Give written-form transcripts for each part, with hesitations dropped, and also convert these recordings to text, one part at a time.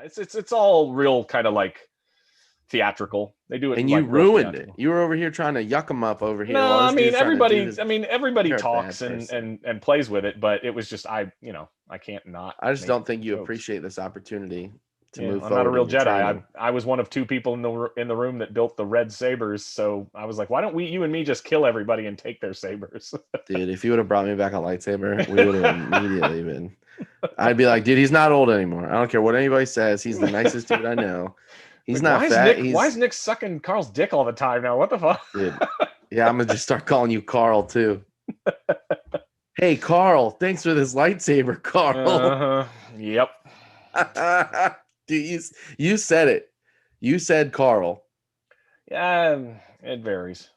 it's all real kind of like theatrical. They do it, and like, you ruined it. You were over here trying to yuck them up over here. No, while I this mean dude's trying to do everybody. his- I mean everybody You're a talks bad and, person. and plays with it, but it was just I can't not. I just make don't think you jokes. appreciate this opportunity to Yeah, move I'm not a forward real in your Jedi. training. I was one of two people in the room that built the red sabers. So I was like, why don't you and me just kill everybody and take their sabers? Dude, if you would have brought me back a lightsaber, we would have immediately been. I'd be like, dude, he's not old anymore. I don't care what anybody says. He's the nicest dude I know. He's Like, not fat. Why is Nick sucking Carl's dick all the time now? What the fuck? Dude, yeah, I'm gonna just start calling you Carl too. Hey, Carl, thanks for this lightsaber, Carl. Yep. Dude, you said it. You said Carl. Yeah, it varies.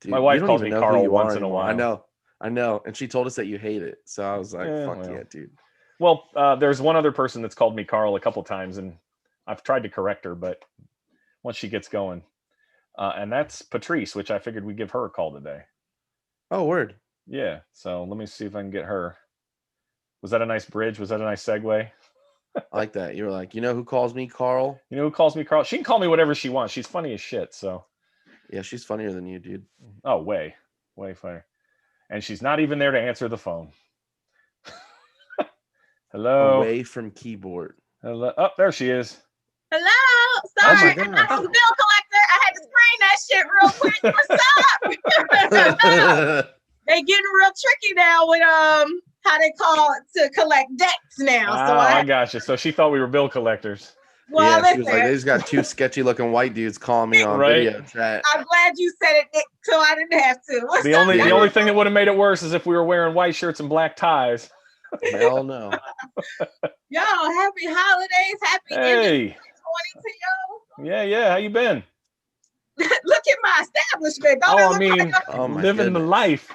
Dude, My wife you don't calls even me know Carl who you once are in a anymore. while. I know. And she told us that you hate it. So I was like, fuck well. yeah, dude. Well, there's one other person that's called me Carl a couple times, and I've tried to correct her, but once she gets going, and that's Patrice, which I figured we'd give her a call today. Oh, word. Yeah. So let me see if I can get her. Was that a nice bridge? Was that a nice segue? I like that. You were like, you know who calls me Carl? You know who calls me Carl? She can call me whatever she wants. She's funny as shit. So. Yeah, she's funnier than you, dude. Oh, way funnier. And she's not even there to answer the phone. Hello. Away from keyboard. Hello. Oh, there she is. Hello. Sorry, Oh my I was a bill collector. I had to screen that shit real quick. What's up? They getting real tricky now with how they call it to collect debts now. So I got you. So she thought we were bill collectors. well, yeah, she was listen, like, they just got two sketchy looking white dudes calling me on Right. video chat. I'm glad you said it, Nick, so I didn't have to. What's The up, only thing that would have made it worse is if we were wearing white shirts and black ties. Hell no. y'all? Happy holidays, happy end of Hey. 2020 to y'all. Yeah. How you been? Look at my establishment. Don't it Oh, I look mean, like Oh my living the goodness. life.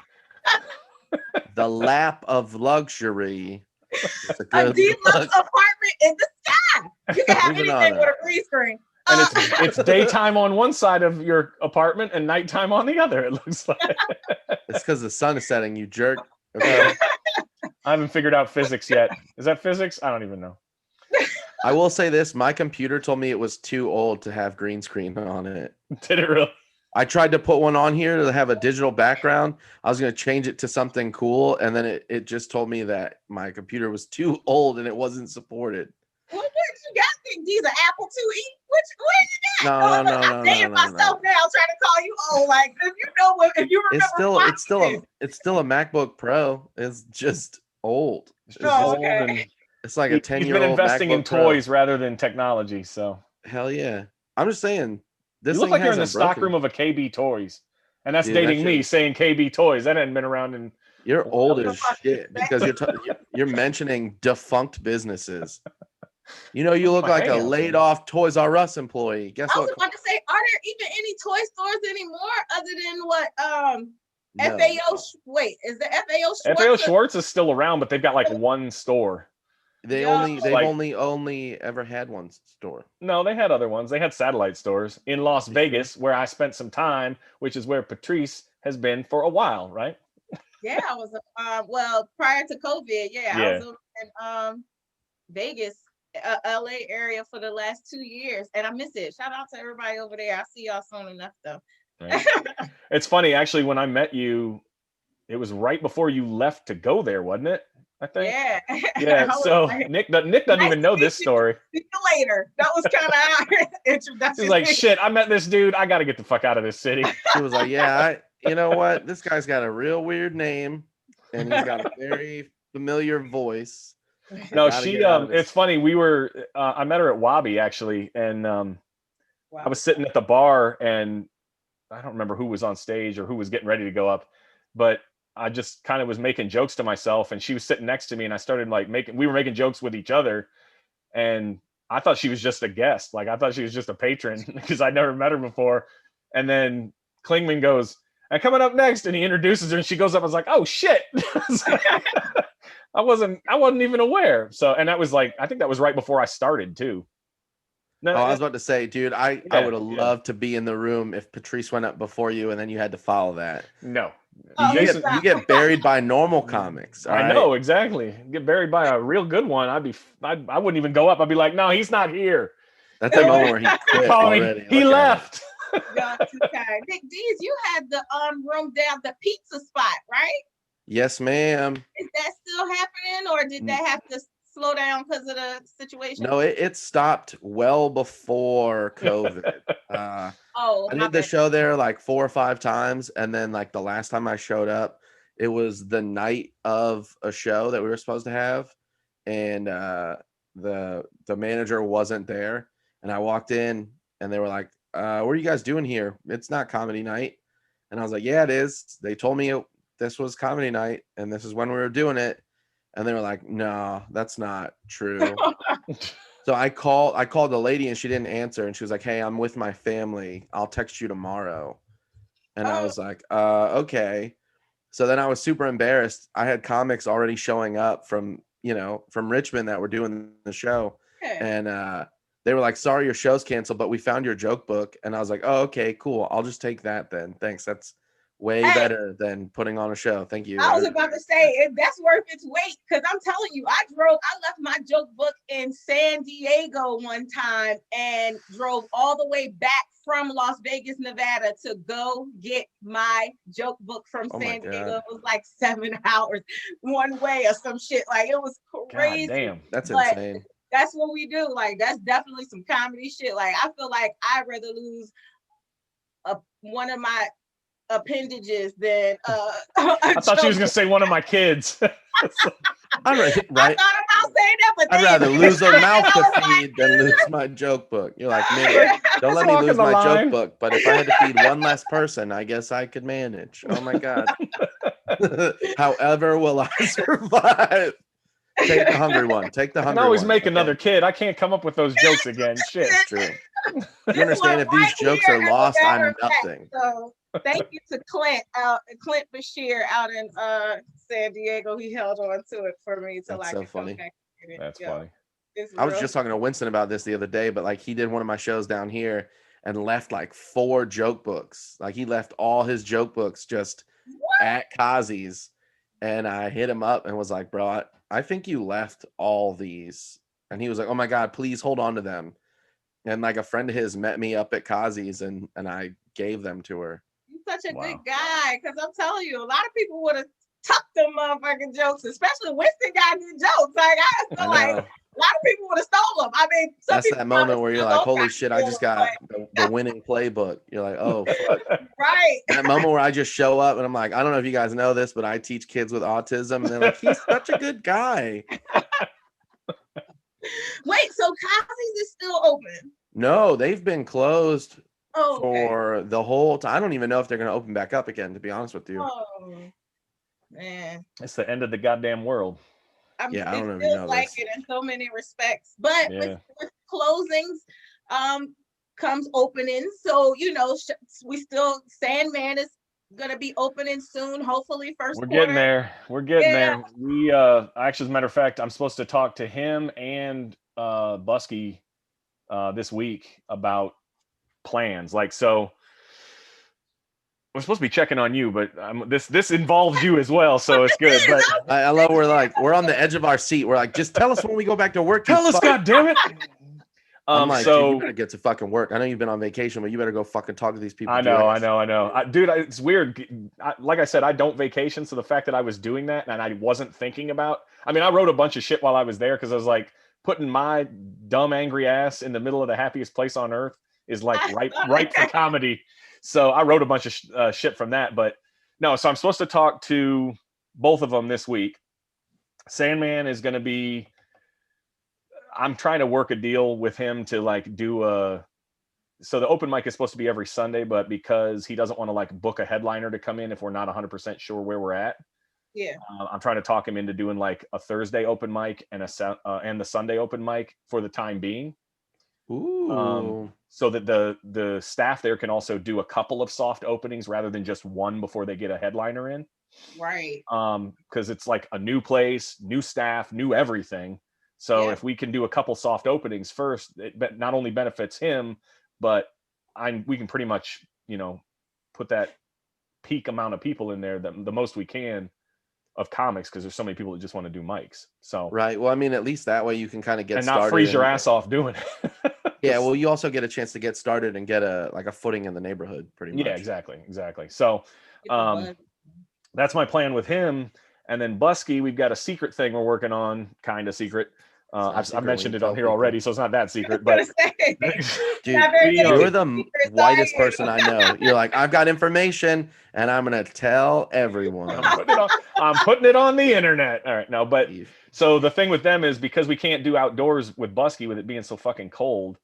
The lap of luxury. It's a a good deluxe look. apartment in the sky? You can have Moving anything on. with a green screen. And it's daytime on one side of your apartment and nighttime on the other, it looks like. It's because the sun is setting, you jerk. Okay. I haven't figured out physics yet. Is that physics? I don't even know. I will say this, my computer told me it was too old to have green screen on it. Did it really? I tried to put one on here to have a digital background. I was going to change it to something cool, and then it just told me that my computer was too old and it wasn't supported. Well, what you got? These are Apple IIe. What you got? No. I'm dating myself now, trying to call you old. Like if you know what, if you remember, It's still a MacBook Pro. It's just old. It's just Oh, old okay. and It's like a he's 10-year-old been investing in MacBook Pro. toys rather than technology. So Hell yeah. I'm just saying. This you look thing like you're in the hasn't broken. stockroom of a KB Toys. And that's Dude, that dating me shit- saying KB Toys. That hadn't been around in. You're old as fuck shit is that? because you're mentioning defunct businesses. You know, you look My like a hands. laid off Toys R Us employee. Guess I was what? about to say, are there even any toy stores anymore other than what No. FAO? Wait, is the FAO Schwartz? FAO Schwartz is still around, but they've got like one store. They've Like- only ever had one store. No, they had other ones. They had satellite stores in Las Vegas, where I spent some time, which is where Patrice has been for a while, right? Yeah, I was well prior to COVID. Yeah, I was in Vegas, LA area for the last 2 years, and I miss it. Shout out to everybody over there. I'll see y'all soon enough though. Right. It's funny, actually, when I met you, it was right before you left to go there, wasn't it? I think. Yeah. Yeah. I was So like, Nick doesn't even know this story. see you later. That was kind of our introduction. He's like, shit, I met this dude. I got to get the fuck out of this city. He was like, "Yeah, you know what? This guy's got a real weird name, and he's got a very familiar voice." No, Gotta she. get out of this. It's funny. We were. I met her at Wabi actually, and Wow. I was sitting at the bar, and I don't remember who was on stage or who was getting ready to go up, but I just kind of was making jokes to myself, and she was sitting next to me, and I started like we were making jokes with each other, and I thought she was just a guest. Like I thought she was just a patron because I'd never met her before. And then Klingman goes, and coming up next, and he introduces her, and she goes up. I was like, oh shit. I wasn't even aware. So, and that was like, I think that was right before I started too. No, Oh, I was about to say, dude, I Yeah, would have yeah. loved to be in the room if Patrice went up before you and then you had to follow that. no, Oh, Jason, you get buried by normal comics. All I right? know exactly. Get buried by a real good one. I wouldn't even go up. I'd be like, no, he's not here. That's the moment where he quit Call me. already. He left. Y'all too kind. Deez, you had the room down the pizza spot, right? Yes, ma'am. Is that still happening, or did that have to slow down because of the situation? No, it stopped well before COVID. I did the show there like 4 or 5 times, and then like the last time I showed up, it was the night of a show that we were supposed to have, and the manager wasn't there, and I walked in, and they were like, "What are you guys doing here? It's not comedy night." And I was like, "Yeah, it is. They told me this was comedy night, and this is when we were doing it." And they were like, "No, that's not true." So I called the lady, and she didn't answer, and she was like, "Hey, I'm with my family. I'll text you tomorrow." And I was like, okay. So then I was super embarrassed. I had comics already showing up from Richmond that were doing the show. Okay. And they were like, "Sorry, your show's canceled, but we found your joke book." And I was like, "Oh, okay, cool. I'll just take that then. Thanks. That's way better than putting on a show. Thank you." I was about to say that's worth its weight, because I'm telling you, I left my joke book in San Diego one time and drove all the way back from Las Vegas, Nevada to go get my joke book from San Diego. It was like 7 hours one way or some shit. Like, it was crazy. God damn. That's insane. That's what we do. Like, that's definitely some comedy shit. Like, I feel like I'd rather lose one of my appendages than I thought she was gonna say one of my kids. Right. I thought about saying that, but I'd rather lose a mouth to feed than lose my joke book. You're like, "Man, don't let me lose my joke book, but if I had to feed one less person, I guess I could manage." Oh my God. However will I survive? Take the hungry one. Take the hungry one. I can always make another kid. I can't come up with those jokes again. Shit. It's true. You understand, if these jokes are lost, I'm nothing. So thank you to Clint Bashir out in San Diego. He held on to it for me till I could funny. That's funny. I was just talking to Winston about this the other day, but like, he did one of my shows down here and left like 4 joke books. Like, he left all his joke books just at Kazi's, and I hit him up and was like, "Bro, I think you left all these." And he was like, "Oh my God, please hold on to them." And like, a friend of his met me up at Kazi's, and I gave them to her. You're such a good guy, because I'm telling you, a lot of people would have tucked them motherfucking jokes, especially Winston got good jokes. Like, I feel like a lot of people would have stole them. I mean, that's that moment where you're like, "Holy shit, I just got the winning playbook." You're like, "Oh, fuck." Right. That moment where I just show up and I'm like, "I don't know if you guys know this, but I teach kids with autism." And they're like, "He's such a good guy." Wait, so Kazi's is still open? No, they've been closed for the whole time. I don't even know if they're going to open back up again, to be honest with you. Oh, man. It's the end of the goddamn world. I don't know if you know like this. It in so many respects, but with closings comes opening. So, we still, Sandman is gonna be opening soon, hopefully first quarter. Getting there. We're getting there. We actually, as a matter of fact, I'm supposed to talk to him and Busky this week about plans. Like, so we're supposed to be checking on you, but this involves you as well, so it's good. But I love, we're on the edge of our seat. We're like, just tell us when we go back to work. Tell us, God damn it. I'm like, "Dude, you better get to fucking work. I know you've been on vacation, but you better go fucking talk to these people." I know. Dude, it's weird. Like I said, I don't vacation, so the fact that I was doing that and I wasn't thinking about, I mean, I wrote a bunch of shit while I was there, because I was like, putting my dumb, angry ass in the middle of the happiest place on earth is like right for comedy. So I wrote a bunch of shit from that. But no, so I'm supposed to talk to both of them this week. Sandman is going to be, I'm trying to work a deal with him to like do so the open mic is supposed to be every Sunday, but because he doesn't want to like book a headliner to come in if we're not 100% sure where we're at. Yeah. I'm trying to talk him into doing like a Thursday open mic and the Sunday open mic for the time being. Ooh. So that the staff there can also do a couple of soft openings rather than just one before they get a headliner in. Right. Because it's like a new place, new staff, new everything. So if we can do a couple soft openings first, it not only benefits him, but we can pretty much, put that peak amount of people in there, the most we can of comics, because there's so many people that just want to do mics. So right. Well, I mean, at least that way you can kind of get and started not freeze your ass off doing it. Yeah, well, you also get a chance to get started and get a footing in the neighborhood, pretty much. Yeah, exactly. So that's my plan with him. And then Busky, we've got a secret thing we're working on, kind of secret. I've mentioned it on here already, so it's not that secret. But dude, you're the whitest person I know. You're like, I've got information, and I'm gonna tell everyone. I'm putting it on the internet. All right, no, but so the thing with them is, because we can't do outdoors with Busky, with it being so fucking cold.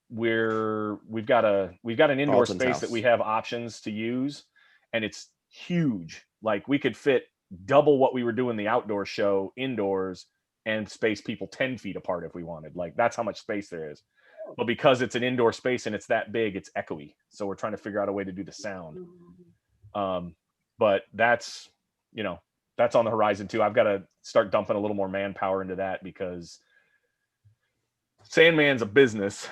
We've got an indoor Carlton's space house that we have options to use, and it's huge. Like, we could fit double what we were doing the outdoor show indoors and space people 10 feet apart if we wanted. Like, that's how much space there is. But because it's an indoor space and it's that big, it's echoey. So we're trying to figure out a way to do the sound. But that's on the horizon too. I've got to start dumping a little more manpower into that, because Sandman's a business.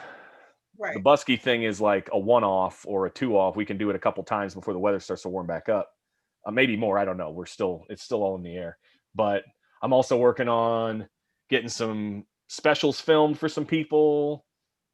Right. The Busky thing is like a one-off or a two-off. We can do it a couple times before the weather starts to warm back up. Maybe more. I don't know. It's still all in the air. But I'm also working on getting some specials filmed for some people.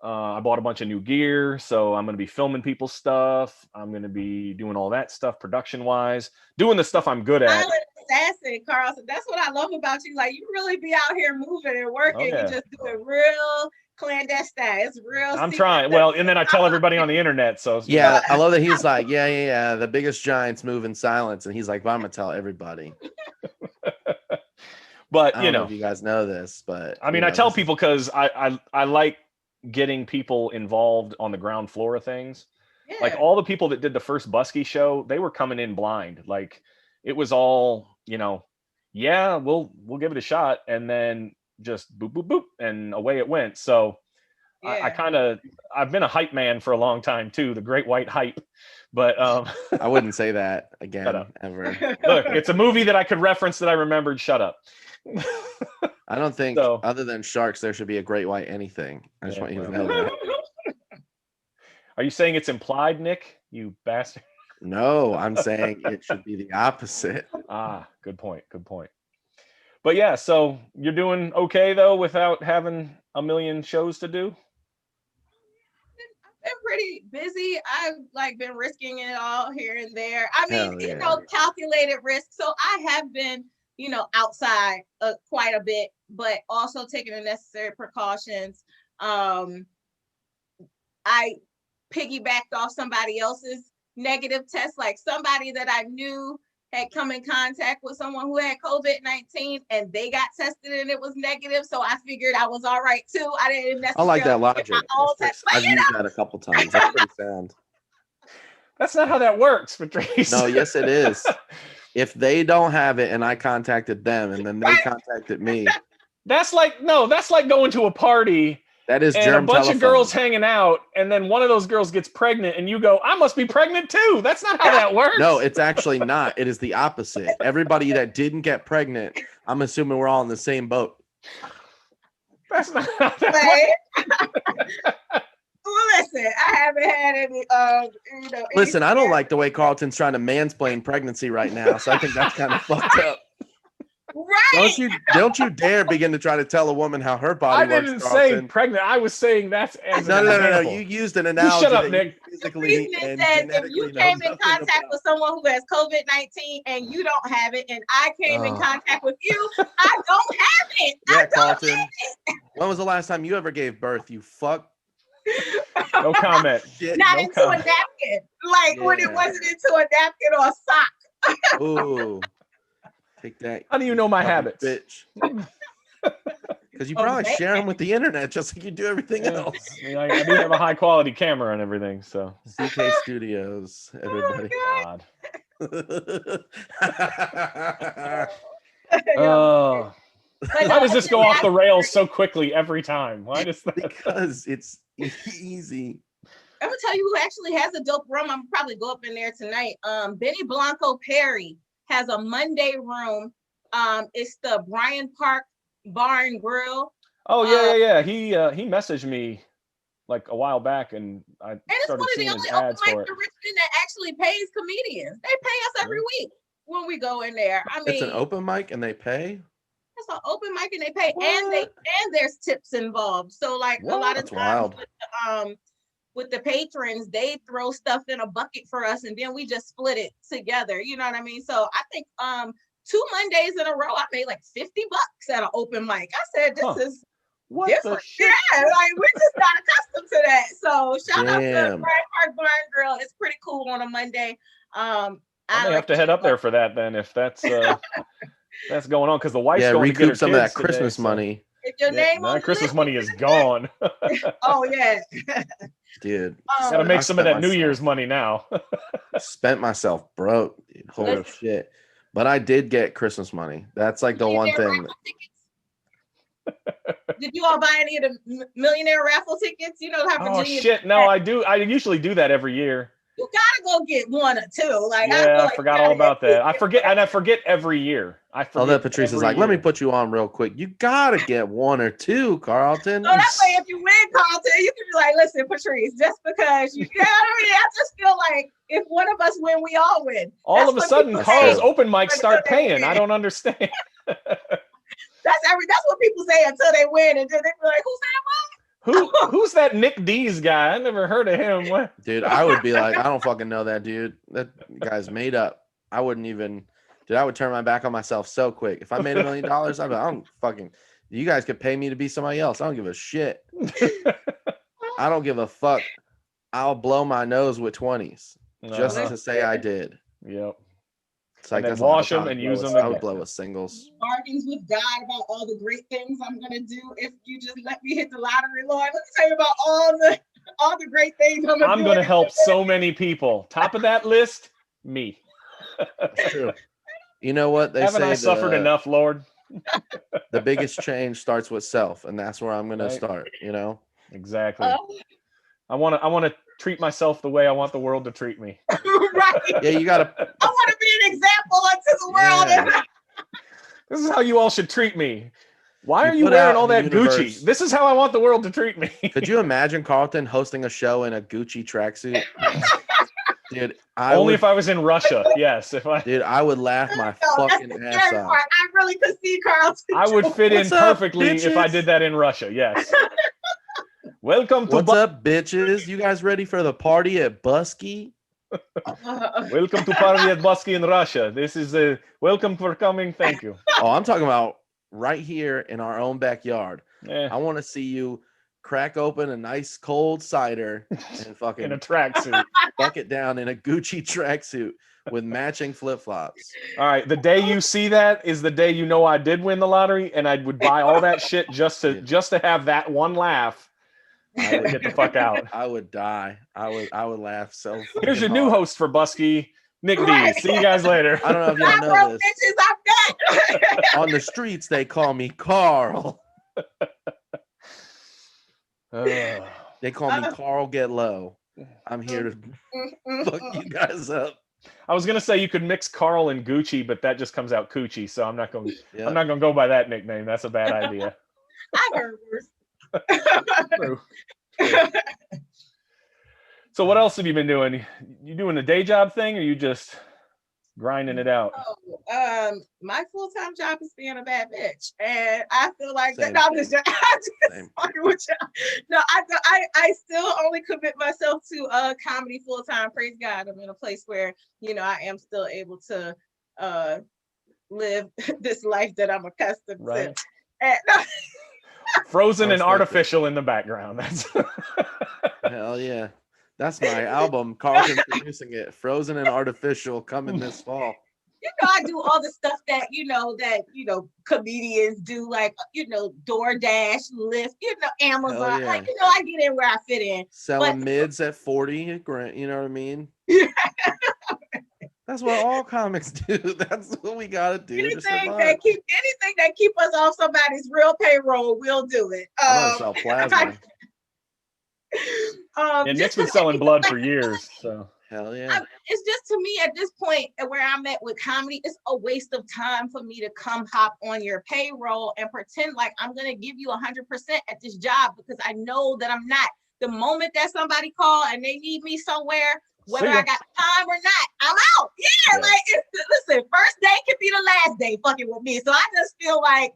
I bought a bunch of new gear, so I'm going to be filming people's stuff. I'm going to be doing all that stuff production-wise, doing the stuff I'm good at. Assassin, Carlton. That's what I love about you. Like, you really be out here moving and working. You just do it real clandestine. It's real. I'm trying. Well, and then I tell everybody on the internet. So yeah, I love that he's like, yeah. The biggest giants move in silence, and he's like, well, I'm gonna tell everybody. But I don't know if you guys know this, but I mean, I tell people because I like getting people involved on the ground floor of things. Yeah. Like, all the people that did the first Busky show, they were coming in blind. Like, it was all, yeah, we'll give it a shot, and then just boop boop boop, and away it went. So yeah. I've been a hype man for a long time too, the great white hype. But I wouldn't say that again ever. Look, it's a movie that I could reference that I remembered. Shut up. I don't think other than sharks there should be a great white anything. I just want you to know that. Are you saying it's implied, Nick? You bastard. No, I'm saying it should be the opposite. Good point. But yeah, so you're doing okay though without having a million shows to do? I've been pretty busy. I've been risking it all here and there. I mean, calculated risk. So I have been, outside quite a bit, but also taking the necessary precautions. I piggybacked off somebody else's negative test, like somebody that I knew had come in contact with someone who had COVID-19, and they got tested and it was negative. So I figured I was all right too. I didn't necessarily. I like that logic. I've used that a couple times. That's pretty sound. That's not how that works, Patrice. No, yes, it is. If they don't have it and I contacted them and then they contacted me. That's like going to a party. That is and a bunch of girls hanging out, and then one of those girls gets pregnant, and you go, I must be pregnant too. That's not how that works. No, it's actually not. It is the opposite. Everybody that didn't get pregnant, I'm assuming we're all in the same boat. That's not how that works. Well, listen, I haven't had any, Listen, I don't like the way Carlton's trying to mansplain pregnancy right now, so I think that's kind of fucked up. Right. Don't you dare begin to try to tell a woman how her body works. I didn't say pregnant. I was saying that's as no. You used an analogy. Shut up, Nick. Physically and if you came in contact with someone who has COVID-19 and you don't have it, and I came in contact with you, I don't have it. Yeah, Carlton. When was the last time you ever gave birth? You fuck. No comment. Not into a napkin. Like when it wasn't into a napkin or a sock. Ooh. Take that. How do you know my habits? Bitch. Because you probably share them with the internet just like you do everything else. I do have a high quality camera and everything. So CK Studios, everybody. Oh, why does this go off the rails so quickly every time? Why does that? Because it's easy. I'm gonna tell you who actually has a dope room. I'm probably go up in there tonight. Benny Blanco Perry has a Monday room. It's the Bryant Park Bar and Grill. Oh yeah. He messaged me like a while back, and I started seeing his open ads mic for it. in Richmond that actually pays comedians. They pay us every week when we go in there. I mean, it's an open mic and they pay. It's an open mic and they pay, and there's tips involved. So like a lot of times with the patrons, they throw stuff in a bucket for us, and then we just split it together. You know what I mean? So I think 2 Mondays in a row, I made like $50 at an open mic. I said, this is different. Yeah, like we're just not accustomed to that. So shout out to Bryant Park Barn Grill. It's pretty cool on a Monday. I may have to head up there for that then, if that's that's going on, because the wife's going to get her some kids of that Christmas money. If your name on Christmas money is gone. Oh yeah, dude. Gotta make some of that New Year's money now. Spent myself broke. Holy shit! But I did get Christmas money. That's like the one thing. Did you all buy any of the millionaire raffle tickets? You know how Virginia. Oh shit! No, I do. I usually do that every year. You gotta go get 1 or 2. Like I forgot all about that. I forget every year. I forget. Oh, that Patrice is like, let me put you on real quick. You gotta get 1 or 2, Carlton. So that way, if you win, Carlton, you can be like, listen, Patrice, just because you know what I mean. I just feel like if one of us win, we all win. All of a sudden, Carl's open mics start paying. I don't understand. That's what people say until they win, and then they be like, who's that one? Who's that Nick Deez guy? I never heard of him. What? Dude, I would be like, I don't fucking know that dude. That guy's made up. I wouldn't even. Dude, I would turn my back on myself so quick. If I made $1 million, I'd be like, I don't fucking. You guys could pay me to be somebody else. I don't give a shit. I don't give a fuck. I'll blow my nose with 20s just to say I did. Yep. It's like, and then wash them and use them. I would blow with singles. Bargains with God about all the great things I'm gonna do if you just let me hit the lottery, Lord. Let me tell you about all the great things I'm gonna help so many people. Top of that list, me. That's true. You know what they Haven't say? I suffered enough, Lord? The biggest change starts with self, and that's where I'm gonna start. You know. Exactly. I want to treat myself the way I want the world to treat me. Right. Yeah, you gotta. I want to be an example unto the world. Yeah. This is how you all should treat me. Why are you wearing all that Gucci? This is how I want the world to treat me. Could you imagine Carlton hosting a show in a Gucci tracksuit? Dude, if I was in Russia. Yes, Dude, I would laugh my fucking ass off. I really could see Carlton. I would fit in perfectly if I did that in Russia. Yes. Welcome to. What's up, bitches? You guys ready for the party at Busky? Welcome to party at Busky in Russia. This is a welcome for coming. Thank you. Oh, I'm talking about right here in our own backyard. I want to see you crack open a nice cold cider and fucking in a tracksuit, bucket down in a Gucci tracksuit with matching flip-flops. All right, the day you see that is the day you know I did win the lottery, and I would buy all that shit just to have that one laugh. I would get the fuck out. I would die. I would laugh so. Here's your new host for Busky, Nick Deez. See you guys later. I don't know if y'all know this. On the streets, they call me Carl. They call me Carl Get Low. I'm here to fuck you guys up. I was gonna say you could mix Carl and Gucci, but that just comes out Coochie. So I'm not gonna go by that nickname. That's a bad idea. I've heard worse. True. So what else have you been doing? You doing a day job thing, or you just grinding it out? My full-time job is being a bad bitch, and I feel like Same. I'm just fucking with y'all. No, I still only commit myself to comedy full-time. Praise God, I'm in a place where I am still able to live this life that I'm accustomed to. And, Frozen and artificial in the background. That's hell yeah. That's my album. Carlton's producing it. Frozen and Artificial coming this fall. I do all the stuff that comedians do, like DoorDash, Lyft, Amazon. Yeah. I get in where I fit in. Selling mids at 40 grand, you know what I mean? Yeah. That's what all comics do. That's what we gotta do. Anything that keep us off somebody's real payroll, we'll do it. I'm gonna sell plasma. And Nick's been selling blood for years. So hell yeah. It's just, to me, at this point where I'm at with comedy, it's a waste of time for me to come hop on your payroll and pretend like I'm gonna give you 100% at this job, because I know that I'm not. the moment that somebody call and they need me somewhere, whether I got time or not, I'm out. Yeah. Like, listen, first day can be the last day fucking with me. So I just feel like,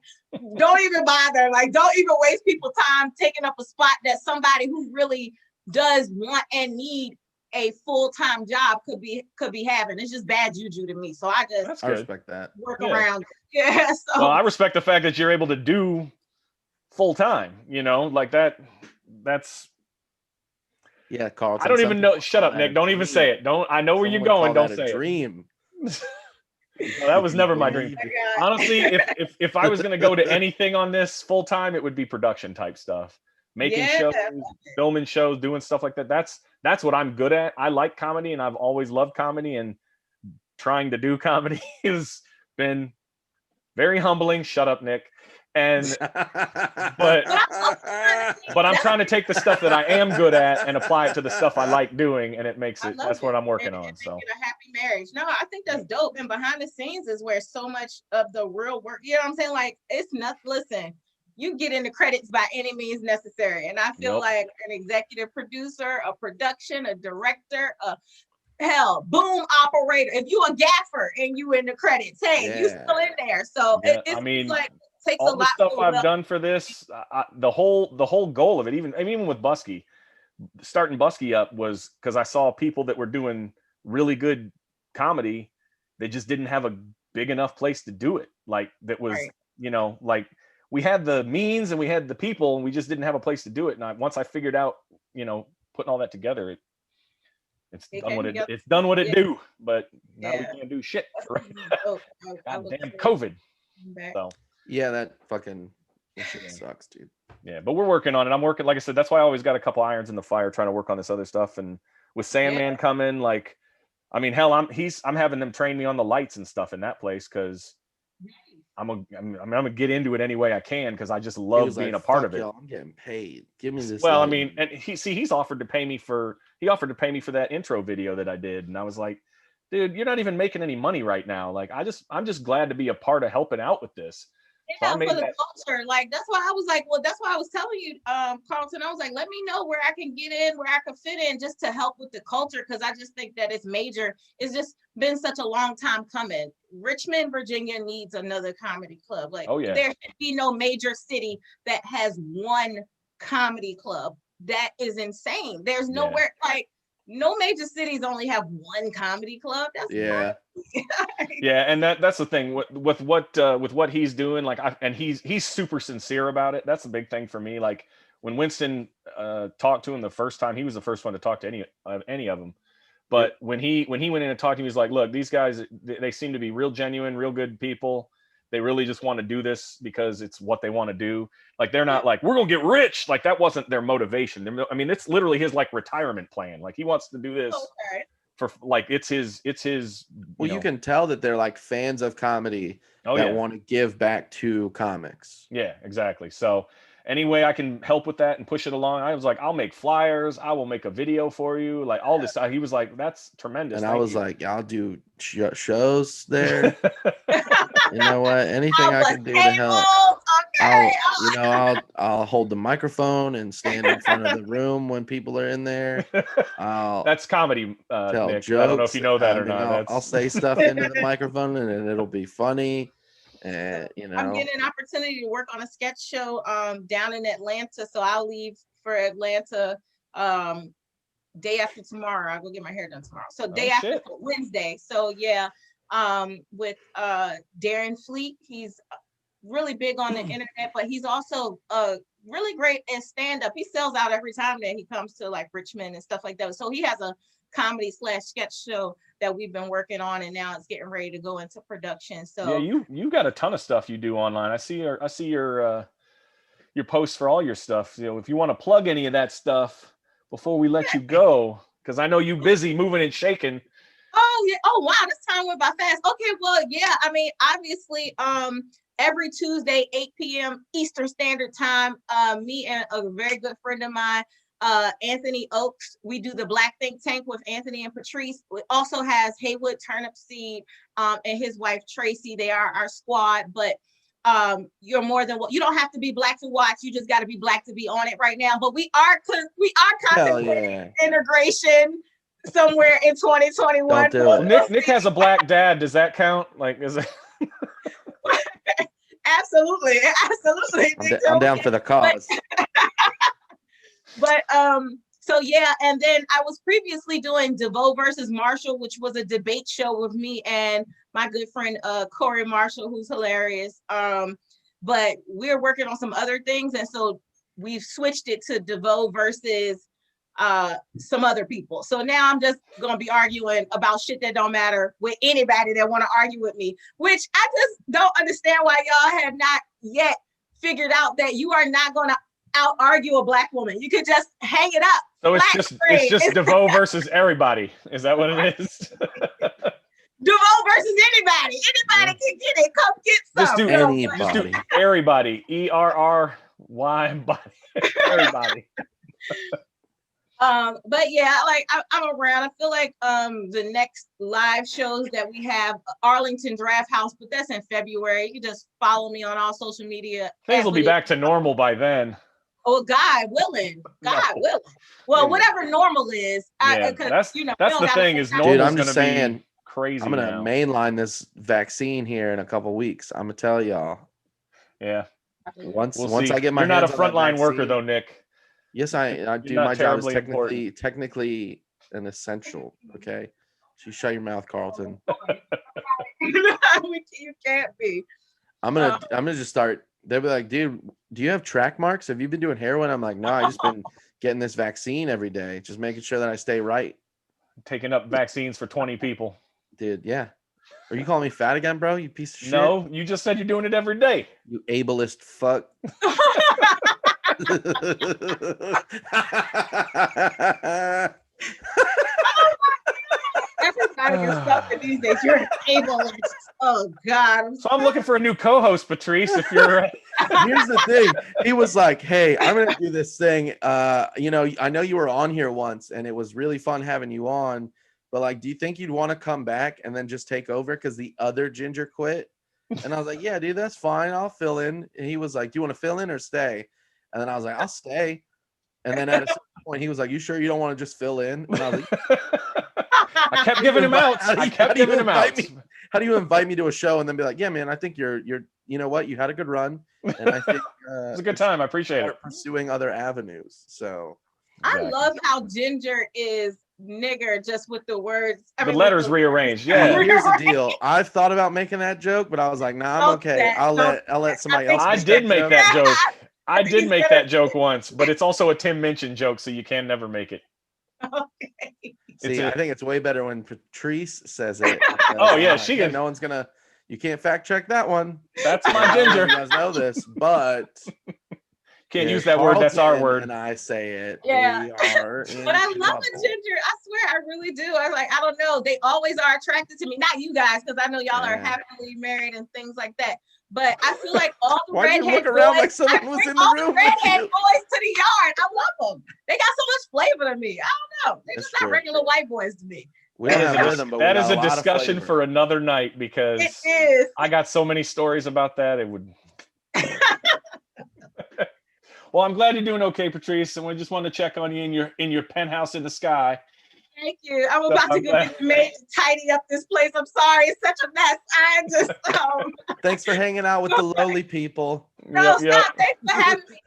don't even bother. Like, don't even waste people's time taking up a spot that somebody who really does want and need a full-time job could be having. It's just bad juju to me. So I respect that. Work around it. Yeah. So well, I respect the fact that you're able to do full-time, you know, like that's yeah, Carlton. I don't even know. Shut up, Nick. Don't even say it. Don't. I know where you're going. Don't say it. Dream. No, that was never my dream. Honestly, if I was going to go to anything on this full time, it would be production type stuff, making shows, filming shows, doing stuff like that. That's what I'm good at. I like comedy, and I've always loved comedy, and trying to do comedy has been very humbling. Shut up, Nick. And but I'm trying to take the stuff that I am good at and apply it to the stuff I like doing, and it makes it. That's what I'm working on. So a happy marriage. No, I think that's dope. And behind the scenes is where so much of the real work. You know what I'm saying? Like, it's not. Listen, you get in the credits by any means necessary, and I feel like an executive producer, a production, a director, hell, boom operator. If you a gaffer and you in the credits, hey, you still in there. So it's like. Takes all a the lot stuff I've done for this, the whole goal of it, even with Busky, starting Busky up was because I saw people that were doing really good comedy. They just didn't have a big enough place to do it. Like that was, you know, like we had the means and we had the people and we just didn't have a place to do it. And once I figured out, you know, putting all that together, it's done what it do. But now we can't do shit. Goddamn COVID. So. Yeah, that fucking shit sucks, dude. Yeah, but we're working on it. I'm working, like I said, that's why I always got a couple irons in the fire trying to work on this other stuff. And with Sandman coming, like, I mean, hell, I'm having them train me on the lights and stuff in that place because I'm gonna get into it any way I can because I just love being a part of it. I'm getting paid. Give me this. Well, I mean, and he's offered to pay me for that intro video that I did, and I was like, dude, you're not even making any money right now. Like, I'm just glad to be a part of helping out with this. Yeah, for the culture. Like, that's why I was like, well, that's why I was telling you, Carlton, I was like, let me know where I can get in, where I can fit in just to help with the culture. Cause I just think that it's major. It's just been such a long time coming. Richmond, Virginia needs another comedy club. Like, there should be no major city that has one comedy club. That is insane. There's nowhere like, no major cities only have one comedy club. That's yeah, and that's the thing with what he's doing. Like, and he's super sincere about it. That's the big thing for me. Like when Winston talked to him the first time, he was the first one to talk to any of them. But when he went in and talked to him, he was like, "Look, these guys, they seem to be real genuine, real good people. They really just want to do this because it's what they want to do. Like, they're not like, we're going to get rich. Like, that wasn't their motivation. I mean, it's literally his like retirement plan. Like, he wants to do this for like, it's his, well, you can tell that they're like fans of comedy that want to give back to comics. Yeah, exactly. So any way I can help with that and push it along, I was like, I'll make flyers. I will make a video for you. Like all this. He was like, that's tremendous. And I was like, I'll do shows there. You know what? Anything I can do to help. I'll hold the microphone and stand in front of the room when people are in there. That's comedy. Tell Nick. jokes. I don't know if you know that or not. I'll say stuff into the microphone and it'll be funny. And I'm getting an opportunity to work on a sketch show down in Atlanta. So I'll leave for Atlanta day after tomorrow. I'll go get my hair done tomorrow. So day after Wednesday. So yeah. With Darren Fleet. He's really big on the internet, but he's also really great at stand-up. He sells out every time that he comes to like Richmond and stuff like that. So he has a comedy / sketch show that we've been working on, and now it's getting ready to go into production. So yeah, you got a ton of stuff you do online. I see your posts for all your stuff. You know, if you want to plug any of that stuff before we let you go, because I know you're busy moving and shaking. Oh yeah. Oh wow, this time went by fast. Okay, well, yeah. I mean, obviously, every Tuesday, 8 p.m. Eastern Standard Time, me and a very good friend of mine, Anthony Oakes, we do the Black Think Tank with Anthony and Patrice. It also has Haywood Turnipseed and his wife Tracy. They are our squad, but you're more than you don't have to be black to watch. You just got to be black to be on it right now. But we are contemplating integration somewhere in 2021. Don't do it. Nick has a black dad. Does that count? Like, is it? Absolutely. I'm down for the cause. But so yeah, and then I was previously doing Deveaux versus Marshall, which was a debate show with me and my good friend Corey Marshall, who's hilarious. But we're working on some other things, and so we've switched it to Deveaux versus some other people. So now I'm just gonna be arguing about shit that don't matter with anybody that want to argue with me, which I just don't understand why y'all have not yet figured out that you are not gonna out argue a black woman. You could just hang it up. So it's just Deveaux versus everybody. Is that what it is? Deveaux versus anybody. Anybody can get it. Come get some. Just do everybody. ERRY body. Everybody. But yeah, like I'm around. I feel like the next live shows that we have, Arlington Draft House, but that's in February. You can just follow me on all social media. Things will be back to normal by then. Oh, God willing. Willing. Well, whatever normal is. That's the thing is normal. Dude, I'm just saying, crazy. I'm gonna mainline this vaccine here in a couple weeks. I'm gonna tell y'all. Yeah. Once I get my You're not a frontline worker though, Nick. Yes, I do. My job is technically an essential. Okay. So you shut your mouth, Carlton. You can't be. I'm gonna just start. They'll be like, dude, do you have track marks? Have you been doing heroin? I'm like, no, I just been getting this vaccine every day, just making sure that I stay right. Taking up vaccines for 20 people. Dude, yeah. Are you calling me fat again, bro? You piece of shit. No, you just said you're doing it every day. You ableist fuck. Everybody gets something these days. You're ableist. Oh God. So I'm looking for a new co-host, Patrice. If you're here's the thing. He was like, hey, I'm gonna do this thing. I know you were on here once and it was really fun having you on, but like, do you think you'd want to come back and then just take over because the other ginger quit? And I was like, yeah, dude, that's fine. I'll fill in. And he was like, do you want to fill in or stay? And then I was like, I'll stay. And then at a certain point, he was like, you sure you don't want to just fill in? And I was like, I kept giving him out. How do you invite me to a show and then be like, yeah, man, I think you're you know what? You had a good run. And I think it was a good time. I appreciate it. Pursuing other avenues. So I love how Ginger is nigger just with the words. The letters rearranged. Yeah. Here's the deal. I've thought about making that joke, but I was like, nah, I'm okay. I'll let somebody else. I did make that joke. I did make that joke once, but it's also a Tim Minchin joke, so you can never make it. Okay. See, I think it's way better when Patrice says it. Oh yeah, she can. No one's gonna. You can't fact check that one. That's my Ginger. You guys know this, but can't use that word. That's our word. And I say it. Yeah. But I love the Ginger. I swear, I really do. I don't know. They always are attracted to me. Not you guys, because I know y'all are happily married and things like that. But I feel like all the redhead boys. Why do you look around like someone was in the room? The redhead boys to the yard. I love them. They got so much flavor to me. I don't know. They're just not regular white boys to me. We don't have rhythm, but that is a discussion for another night because it is. I got so many stories about that. It would. Well, I'm glad you're doing okay, Patrice, and we just want to check on you in your penthouse in the sky. Thank you. I'm about to go get the maid to tidy up this place. I'm sorry, it's such a mess. I just Thanks for hanging out with the lowly people. No, stop. Thanks for having me.